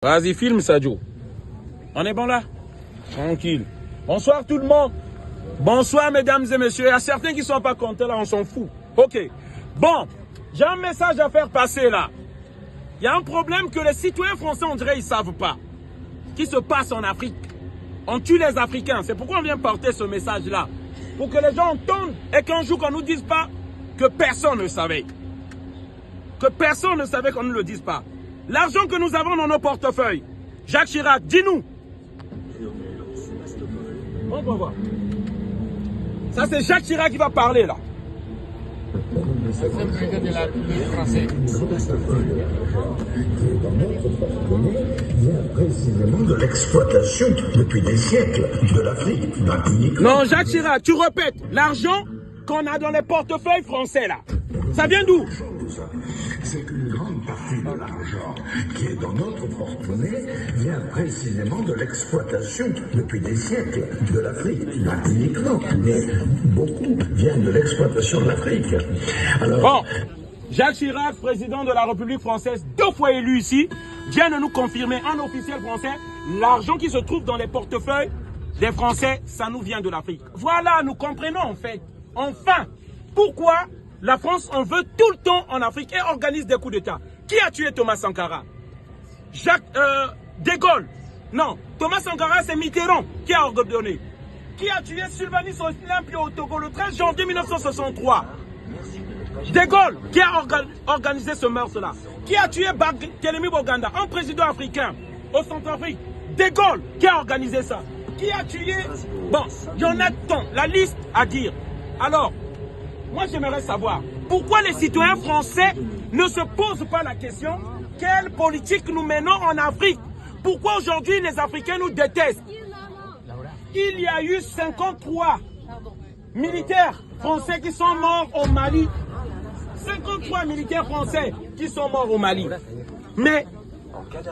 Vas-y, filme Sadio. On est bon là? Tranquille. Bonsoir tout le monde. Bonsoir mesdames et messieurs. Il y a certains qui ne sont pas contents là, on s'en fout. Ok. Bon, j'ai un message à faire passer là. Il y a un problème que les citoyens français, on dirait, ils ne savent pas. Qui se passe en Afrique. On tue les Africains. C'est pourquoi on vient porter ce message là. Pour que les gens entendent et qu'un jour qu'on ne nous dise pas que personne ne savait. Que personne ne savait qu'on ne le dise pas. L'argent que nous avons dans nos portefeuilles. Jacques Chirac, dis-nous. On va voir. Ça, c'est Jacques Chirac qui va parler, là. C'est le président de la République française. Vient précisément de l'exploitation depuis des siècles de l'Afrique. Non, Jacques Chirac, tu répètes. L'argent qu'on a dans les portefeuilles français, là. Ça vient d'où? C'est qu'une grande partie de l'argent qui est dans notre porte-monnaie vient précisément de l'exploitation depuis des siècles de l'Afrique. Pas uniquement, mais beaucoup viennent de l'exploitation de l'Afrique. Alors, bon, Jacques Chirac, président de la République française, 2 fois élu ici, vient de nous confirmer en officiel français, l'argent qui se trouve dans les portefeuilles des Français, ça nous vient de l'Afrique. Voilà, nous comprenons en fait, enfin, pourquoi la France en veut tout le temps en Afrique et organise des coups d'État. Qui a tué Thomas Sankara? De Gaulle. Non, Thomas Sankara, c'est Mitterrand qui a ordonné. Qui a tué Sylvanus Olympio au Togo le 13 janvier 1963? De Gaulle qui a organisé ce meurtre-là. Qui a tué Barthélemy Boganda, un président africain au Centrafrique? De Gaulle qui a organisé ça. Qui a tué... Bon, il y en a tant, la liste à dire. Alors, moi j'aimerais savoir pourquoi les citoyens français ne se posent pas la question quelle politique nous menons en Afrique. Pourquoi aujourd'hui les Africains nous détestent? Il y a eu 53 militaires français qui sont morts au Mali. 53 militaires français qui sont morts au Mali. Mais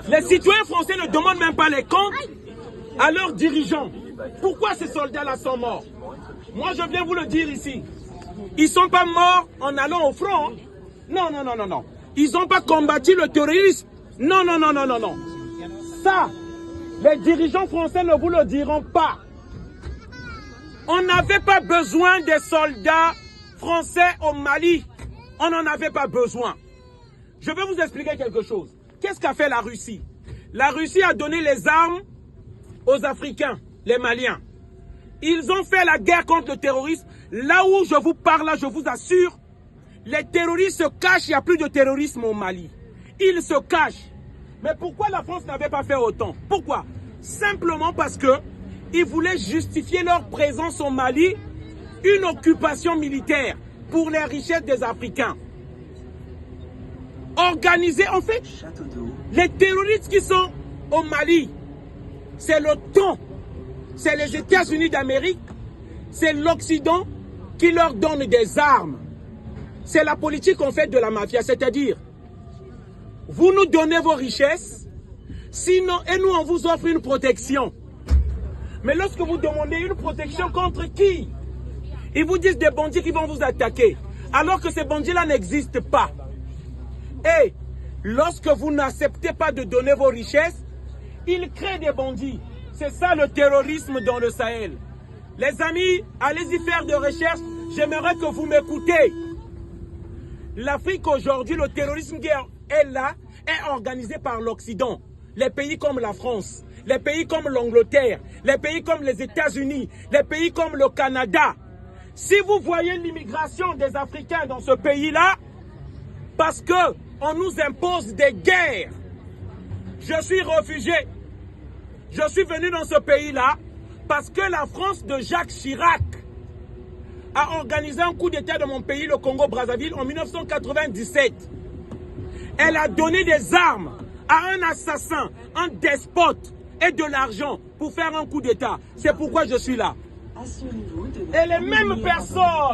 les citoyens français ne demandent même pas les comptes à leurs dirigeants. Pourquoi ces soldats-là sont morts? Moi je viens vous le dire ici. Ils ne sont pas morts en allant au front. Non, non, non, non, non. Ils n'ont pas combattu le terrorisme. Non, non, non, non, non, non. Ça, les dirigeants français ne vous le diront pas. On n'avait pas besoin des soldats français au Mali. On n'en avait pas besoin. Je vais vous expliquer quelque chose. Qu'est-ce qu'a fait la Russie? La Russie a donné les armes aux Africains, les Maliens. Ils ont fait la guerre contre le terrorisme. Là où je vous parle, là, je vous assure, les terroristes se cachent, il n'y a plus de terrorisme au Mali. Ils se cachent. Mais pourquoi la France n'avait pas fait autant? Pourquoi? Simplement parce que ils voulaient justifier leur présence au Mali, une occupation militaire pour les richesses des Africains. Organiser, en fait, les terroristes qui sont au Mali, c'est l'OTAN, c'est les États-Unis d'Amérique, c'est l'Occident qui leur donne des armes. C'est la politique en fait de la mafia, c'est-à-dire, vous nous donnez vos richesses, sinon, et nous on vous offre une protection. Mais lorsque vous demandez une protection contre qui? Ils vous disent des bandits qui vont vous attaquer, alors que ces bandits-là n'existent pas. Et lorsque vous n'acceptez pas de donner vos richesses, ils créent des bandits. C'est ça le terrorisme dans le Sahel. Les amis, allez-y faire des recherches. J'aimerais que vous m'écoutez. L'Afrique aujourd'hui, le terrorisme qui est là, est organisé par l'Occident. Les pays comme la France, les pays comme l'Angleterre, les pays comme les États-Unis, les pays comme le Canada. Si vous voyez l'immigration des Africains dans ce pays-là, parce qu'on nous impose des guerres. Je suis réfugié. Je suis venu dans ce pays-là parce que la France de Jacques Chirac a organisé un coup d'État dans mon pays, le Congo-Brazzaville, en 1997. Elle a donné des armes à un assassin, un despote et de l'argent pour faire un coup d'État. C'est pourquoi je suis là. Et les mêmes personnes